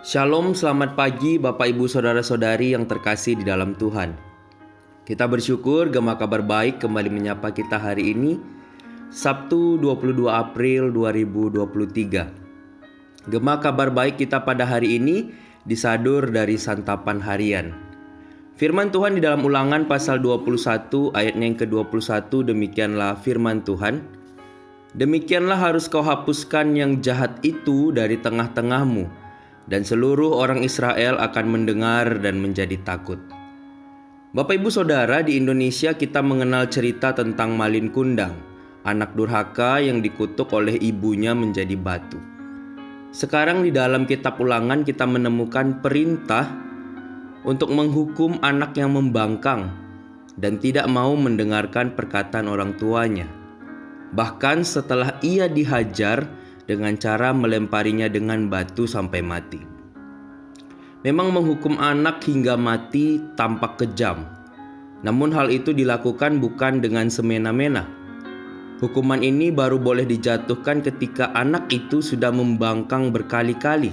Shalom, selamat pagi Bapak Ibu Saudara-saudari yang terkasih di dalam Tuhan. Kita bersyukur Gema Kabar Baik kembali menyapa kita hari ini, Sabtu 22 April 2023. Gema Kabar Baik kita pada hari ini disadur dari santapan harian. Firman Tuhan di dalam Ulangan pasal 21 ayatnya yang ke-21, demikianlah firman Tuhan. Demikianlah harus kau hapuskan yang jahat itu dari tengah-tengahmu, dan seluruh orang Israel akan mendengar dan menjadi takut. Bapak Ibu Saudara, di Indonesia kita mengenal cerita tentang Malin Kundang, anak durhaka yang dikutuk oleh ibunya menjadi batu. Sekarang di dalam kitab Ulangan kita menemukan perintah untuk menghukum anak yang membangkang dan tidak mau mendengarkan perkataan orang tuanya. Bahkan setelah ia dihajar dengan cara melemparinya dengan batu sampai mati. Memang menghukum anak hingga mati tampak kejam. Namun hal itu dilakukan bukan dengan semena-mena. Hukuman ini baru boleh dijatuhkan ketika anak itu sudah membangkang berkali-kali,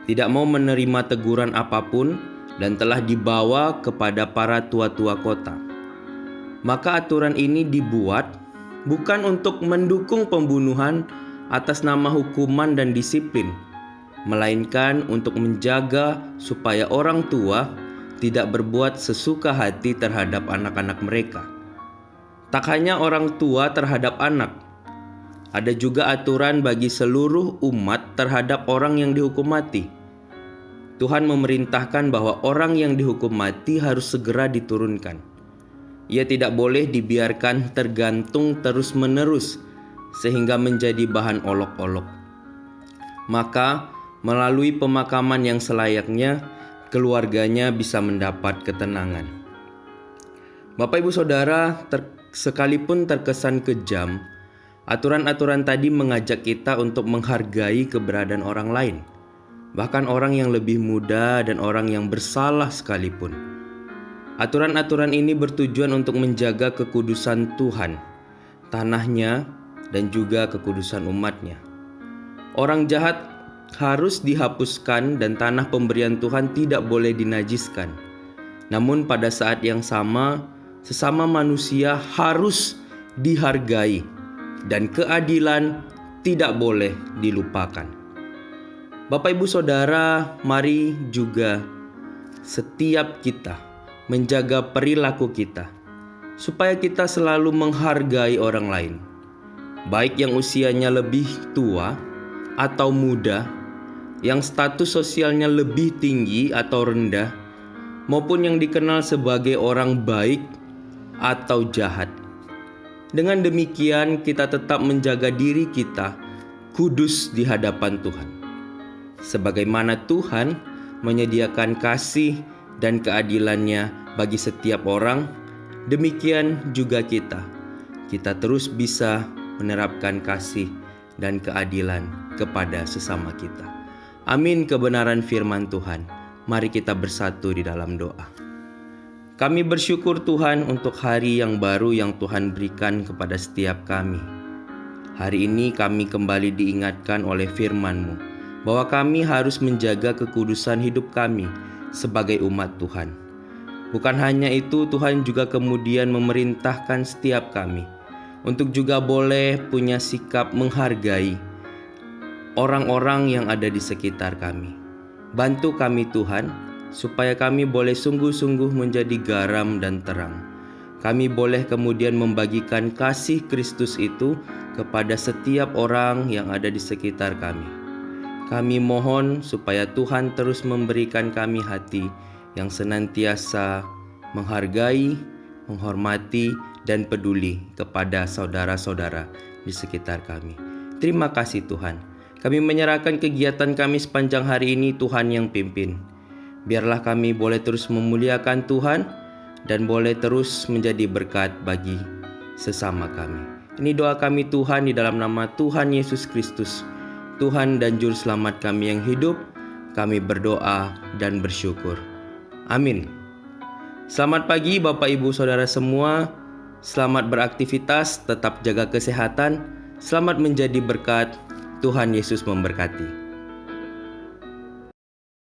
tidak mau menerima teguran apapun, dan telah dibawa kepada para tua-tua kota. Maka aturan ini dibuat bukan untuk mendukung pembunuhan atas nama hukuman dan disiplin, melainkan untuk menjaga supaya orang tua tidak berbuat sesuka hati terhadap anak-anak mereka. Tak hanya orang tua terhadap anak, ada juga aturan bagi seluruh umat terhadap orang yang dihukum mati. Tuhan memerintahkan bahwa orang yang dihukum mati harus segera diturunkan. Ia tidak boleh dibiarkan tergantung terus-menerus sehingga menjadi bahan olok-olok. Maka melalui pemakaman yang selayaknya, keluarganya bisa mendapat ketenangan. Bapak Ibu Saudara, sekalipun terkesan kejam, aturan-aturan tadi mengajak kita untuk menghargai keberadaan orang lain, bahkan orang yang lebih muda dan orang yang bersalah sekalipun. Aturan-aturan ini bertujuan untuk menjaga kekudusan Tuhan, tanahnya, dan juga kekudusan umatnya. Orang jahat harus dihapuskan dan tanah pemberian Tuhan tidak boleh dinajiskan. Namun pada saat yang sama, sesama manusia harus dihargai dan keadilan tidak boleh dilupakan. Bapak Ibu Saudara, mari juga setiap kita menjaga perilaku kita supaya kita selalu menghargai orang lain, baik yang usianya lebih tua atau muda, yang status sosialnya lebih tinggi atau rendah, maupun yang dikenal sebagai orang baik atau jahat. Dengan demikian kita tetap menjaga diri kita kudus di hadapan Tuhan. Sebagaimana Tuhan menyediakan kasih dan keadilannya bagi setiap orang, demikian juga kita terus bisa menerapkan kasih dan keadilan kepada sesama kita. Amin kebenaran firman Tuhan. Mari kita bersatu di dalam doa. Kami bersyukur Tuhan untuk hari yang baru yang Tuhan berikan kepada setiap kami. Hari ini kami kembali diingatkan oleh firman-Mu bahwa kami harus menjaga kekudusan hidup kami sebagai umat Tuhan. Bukan hanya itu, Tuhan juga kemudian memerintahkan setiap kami untuk juga boleh punya sikap menghargai orang-orang yang ada di sekitar kami. Bantu kami Tuhan, supaya kami boleh sungguh-sungguh menjadi garam dan terang. Kami boleh kemudian membagikan kasih Kristus itu kepada setiap orang yang ada di sekitar kami. Kami mohon supaya Tuhan terus memberikan kami hati yang senantiasa menghargai, menghormati, dan peduli kepada saudara-saudara di sekitar kami. Terima kasih Tuhan. Kami menyerahkan kegiatan kami sepanjang hari ini, Tuhan yang pimpin. Biarlah kami boleh terus memuliakan Tuhan dan boleh terus menjadi berkat bagi sesama kami. Ini doa kami Tuhan di dalam nama Tuhan Yesus Kristus, Tuhan dan Juru Selamat kami yang hidup. Kami berdoa dan bersyukur. Amin. Selamat pagi Bapak Ibu Saudara semua. Selamat beraktivitas, tetap jaga kesehatan, selamat menjadi berkat. Tuhan Yesus memberkati.